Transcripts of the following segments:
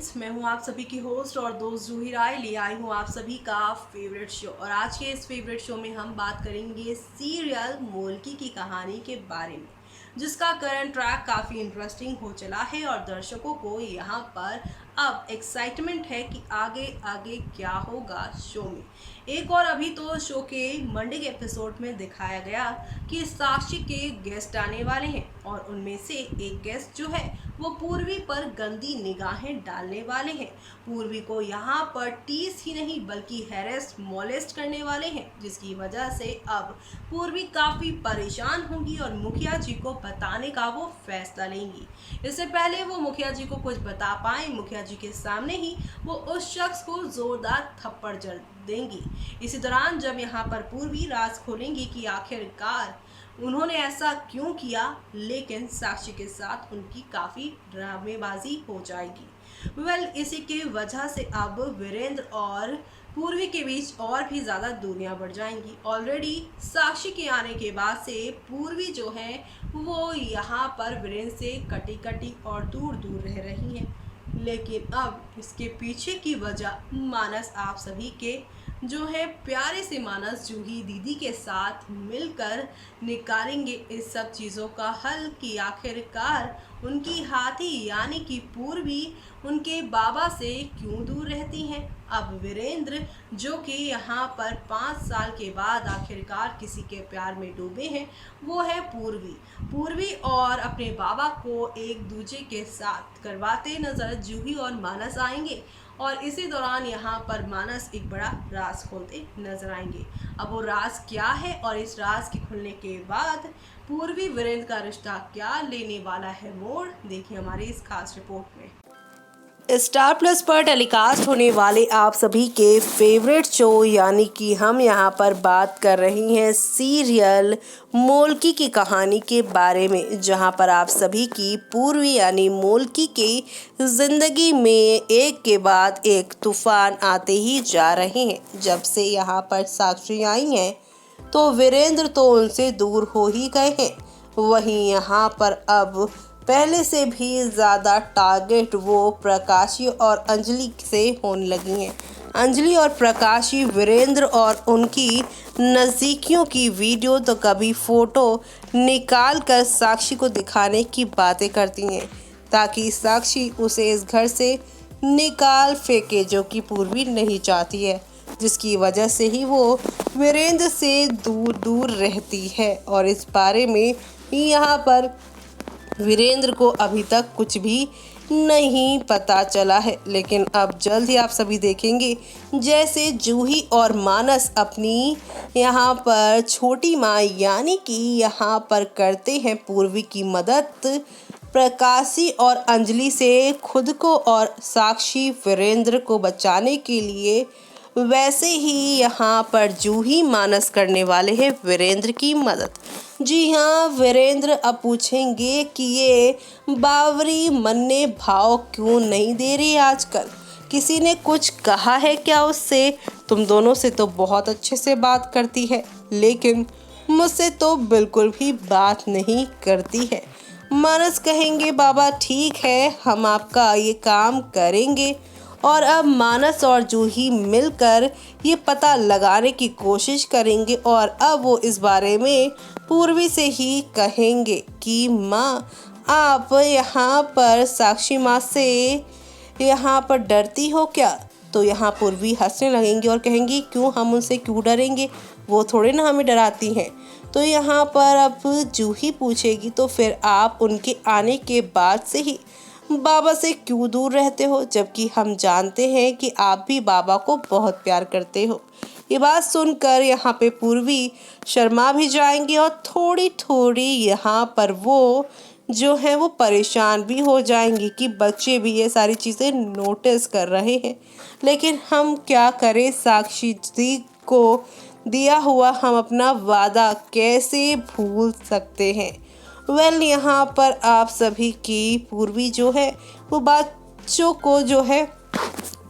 Friends, मैं हूं आप सभी की होस्ट और दोस्त जूही राय। ले आई हूं आप सभी का फेवरेट शो। और आज के इस फेवरेट शो में हम बात करेंगे सीरियल मोल्की की कहानी के बारे में, जिसका करंट ट्रैक काफ़ी इंटरेस्टिंग हो चला है और दर्शकों को यहाँ पर अब एक्साइटमेंट है कि आगे आगे क्या होगा शो में। एक और अभी तो शो के मंडे के एपिसोड में दिखाया गया कि साक्षी के गेस्ट आने वाले हैं और उनमें से एक गेस्ट जो है वो पूर्वी पर गंदी निगाहें डालने वाले हैं। पूर्वी को यहाँ पर टीस ही नहीं बल्कि हैरेस मोलेस्ट करने वाले हैं, जिसकी वजह से अब पूर्वी काफ़ी परेशान होंगी और मुखिया जी को बताने का वो फैसला लेंगी। इससे पहले वो मुखिया जी को कुछ बता पाए, मुखिया जी के सामने ही वो उस शख्स को जोरदार थप्पड़ जड़ देंगी। इसी दौरान जब यहाँ पर पूर्वी राज खोलेंगी कि आखिरकार उन्होंने ऐसा क्यों किया, लेकिन साक्षी के साथ उनकी काफ़ी ड्रामेबाजी हो जाएगी। इसी की वजह से अब वीरेंद्र और पूर्वी के बीच और भी ज़्यादा दूरियां बढ़ जाएंगी। ऑलरेडी साक्षी के आने के बाद से पूर्वी जो है वो यहाँ पर वीरेंद्र से कटी कटी और दूर दूर रह रही हैं, लेकिन अब इसके पीछे की वजह मानस आप सभी के जो है प्यारे से मानस जूही दीदी के साथ मिलकर निकालेंगे इस सब चीज़ों का हल कि आखिरकार उनकी हाथी यानी कि पूर्वी उनके बाबा से क्यों दूर रहती हैं। अब वीरेंद्र जो कि यहाँ पर 5 साल के बाद आखिरकार किसी के प्यार में डूबे हैं, वो है पूर्वी और अपने बाबा को एक दूसरे के साथ करवाते नजर जूही और मानस आएंगे और इसी दौरान यहाँ पर मानस एक बड़ा राज खोलते नजर आएंगे। अब वो राज क्या है और इस राज के खुलने के बाद पूर्वी वीरेंद्र का रिश्ता क्या लेने वाला है मोड़, देखिए हमारी इस खास रिपोर्ट में। स्टार प्लस पर टेलीकास्ट होने वाले आप सभी के फेवरेट शो यानी कि हम यहाँ पर बात कर रही हैं सीरियल मोल्की की कहानी के बारे में, जहाँ पर आप सभी की पूर्वी यानी मोल्की की ज़िंदगी में एक के बाद एक तूफान आते ही जा रहे हैं। जब से यहाँ पर साक्षी आई हैं तो वीरेंद्र तो उनसे दूर हो ही गए हैं, वहीं यहाँ पर अब पहले से भी ज़्यादा टारगेट वो प्रकाशी और अंजलि से होने लगी हैं। अंजलि और प्रकाशी वीरेंद्र और उनकी नज़दीकियों की वीडियो तो कभी फ़ोटो निकाल कर साक्षी को दिखाने की बातें करती हैं ताकि साक्षी उसे इस घर से निकाल फेंके, जो कि पूर्वी नहीं चाहती है, जिसकी वजह से ही वो वीरेंद्र से दूर दूर रहती है। और इस बारे में यहाँ पर वीरेंद्र को अभी तक कुछ भी नहीं पता चला है, लेकिन अब जल्द ही आप सभी देखेंगे जैसे जूही और मानस अपनी यहाँ पर छोटी माँ यानी कि यहाँ पर करते हैं पूर्वी की मदद प्रकाशी और अंजलि से खुद को और साक्षी वीरेंद्र को बचाने के लिए, वैसे ही यहाँ पर जूही मानस करने वाले हैं वीरेंद्र की मदद। जी हाँ, वीरेंद्र अब पूछेंगे कि ये बावरी मन्ने भाव क्यों नहीं दे रही आजकल, किसी ने कुछ कहा है क्या उससे? तुम दोनों से तो बहुत अच्छे से बात करती है, लेकिन मुझसे तो बिल्कुल भी बात नहीं करती है। मानस कहेंगे बाबा ठीक है, हम आपका ये काम करेंगे। और अब मानस और जूही मिलकर ये पता लगाने की कोशिश करेंगे और अब वो इस बारे में पूर्वी से ही कहेंगे कि माँ आप यहाँ पर साक्षी माँ से यहाँ पर डरती हो क्या? तो यहाँ पूर्वी हंसने लगेंगी और कहेंगी क्यों, हम उनसे क्यों डरेंगे, वो थोड़े ना हमें डराती हैं। तो यहाँ पर अब जूही पूछेगी तो फिर आप उनके आने के बाद से ही बाबा से क्यों दूर रहते हो, जबकि हम जानते हैं कि आप भी बाबा को बहुत प्यार करते हो। ये बात सुनकर यहाँ पे पूर्वी शर्मा भी जाएंगी और थोड़ी थोड़ी यहाँ पर वो जो है वो परेशान भी हो जाएंगी कि बच्चे भी ये सारी चीज़ें नोटिस कर रहे हैं, लेकिन हम क्या करें, साक्षी जी को दिया हुआ हम अपना वादा कैसे भूल सकते हैं। यहाँ पर आप सभी की पूर्वी जो है वो बच्चों को जो है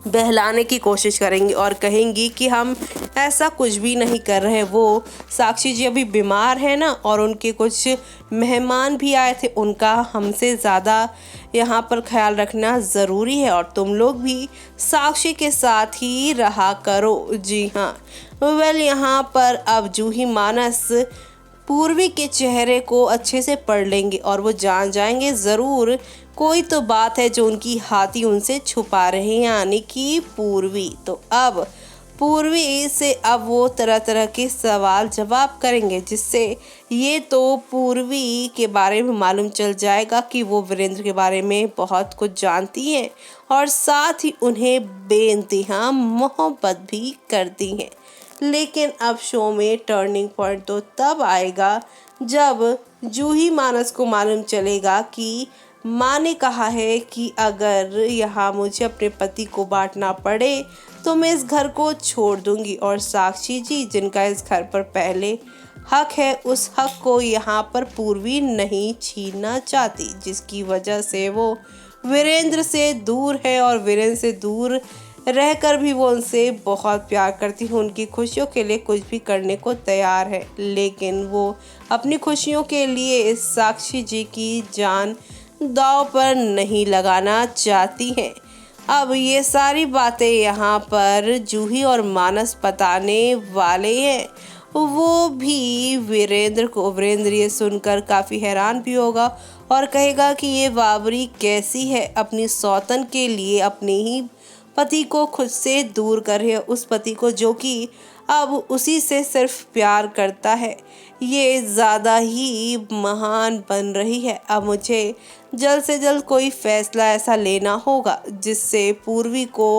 बहलाने की कोशिश करेंगी और कहेंगी कि हम ऐसा कुछ भी नहीं कर रहे। वो साक्षी जी अभी बीमार है ना, और उनके कुछ मेहमान भी आए थे, उनका हमसे ज़्यादा यहाँ पर ख्याल रखना ज़रूरी है और तुम लोग भी साक्षी के साथ ही रहा करो। जी हाँ, यहाँ पर अब जूही मानस पूर्वी के चेहरे को अच्छे से पढ़ लेंगे और वो जान जाएंगे ज़रूर कोई तो बात है जो उनकी हाथी उनसे छुपा रहे हैं, यानी कि पूर्वी। तो अब पूर्वी से अब वो तरह तरह के सवाल जवाब करेंगे, जिससे ये तो पूर्वी के बारे में मालूम चल जाएगा कि वो वीरेंद्र के बारे में बहुत कुछ जानती हैं और साथ ही उन्हें बेइंतहा मोहब्बत भी करती हैं। लेकिन अब शो में टर्निंग पॉइंट तो तब आएगा जब जूही मानस को मालूम चलेगा कि माँ ने कहा है कि अगर यहाँ मुझे अपने पति को बांटना पड़े तो मैं इस घर को छोड़ दूंगी, और साक्षी जी जिनका इस घर पर पहले हक है, उस हक को यहाँ पर पूर्वी नहीं छीनना चाहती, जिसकी वजह से वो वीरेंद्र से दूर है और वीरेंद्र से दूर रहकर भी वो उनसे बहुत प्यार करती है, उनकी खुशियों के लिए कुछ भी करने को तैयार है। लेकिन वो अपनी खुशियों के लिए इस साक्षी जी की जान दांव पर नहीं लगाना चाहती हैं। अब ये सारी बातें यहाँ पर जूही और मानस बताने वाले हैं। वो भी वीरेंद्र ये सुनकर काफ़ी हैरान भी होगा और कहेगा कि ये बाबरी कैसी है, अपनी सौतन के लिए अपने ही पति को खुद से दूर कर रही है, उस पति को जो कि अब उसी से सिर्फ प्यार करता है। ये ज़्यादा ही महान बन रही है। अब मुझे जल्द से जल्द कोई फैसला ऐसा लेना होगा जिससे पूर्वी को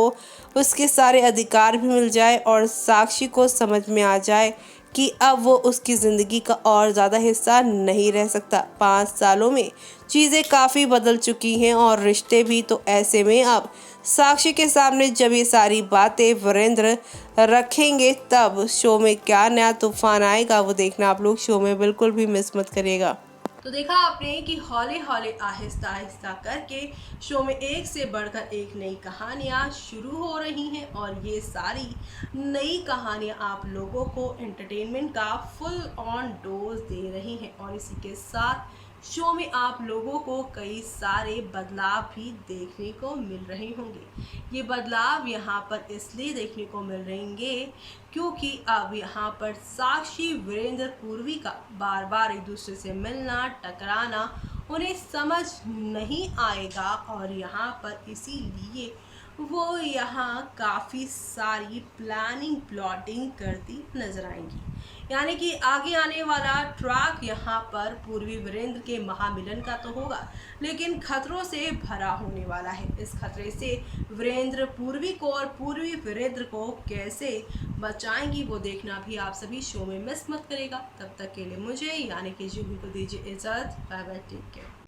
उसके सारे अधिकार भी मिल जाए और साक्षी को समझ में आ जाए कि अब वो उसकी ज़िंदगी का और ज़्यादा हिस्सा नहीं रह सकता। 5 सालों में चीज़ें काफ़ी बदल चुकी हैं और रिश्ते भी। तो ऐसे में अब साक्षी के सामने जब ये सारी बातें वीरेंद्र रखेंगे तब शो में क्या नया तूफान आएगा, वो देखना आप लोग शो में बिल्कुल भी मिस मत करिएगा। तो देखा आपने कि हौले हौले आहिस्ता आहिस्ता करके शो में एक से बढ़कर एक नई कहानियाँ शुरू हो रही हैं और ये सारी नई कहानियाँ आप लोगों को एंटरटेनमेंट का फुल ऑन डोज दे रही हैं और इसी के साथ शो में आप लोगों को कई सारे बदलाव भी देखने को मिल रहे होंगे। ये बदलाव यहाँ पर इसलिए देखने को मिल रहेंगे क्योंकि अब यहाँ पर साक्षी वीरेंद्र पूर्वी का बार बार एक दूसरे से मिलना टकराना उन्हें समझ नहीं आएगा और यहाँ पर इसीलिए वो यहाँ काफ़ी सारी प्लॉटिंग करती नजर आएंगी। यानी कि आगे आने वाला ट्रैक यहाँ पर पूर्वी वीरेंद्र के महामिलन का तो होगा, लेकिन खतरों से भरा होने वाला है। इस खतरे से वीरेंद्र पूर्वी को और पूर्वी वीरेंद्र को कैसे बचाएंगी वो देखना भी आप सभी शो में मिस मत करेगा। तब तक के लिए मुझे यानी कि जूही को दीजिए इजाज़त। Bye bye, take care.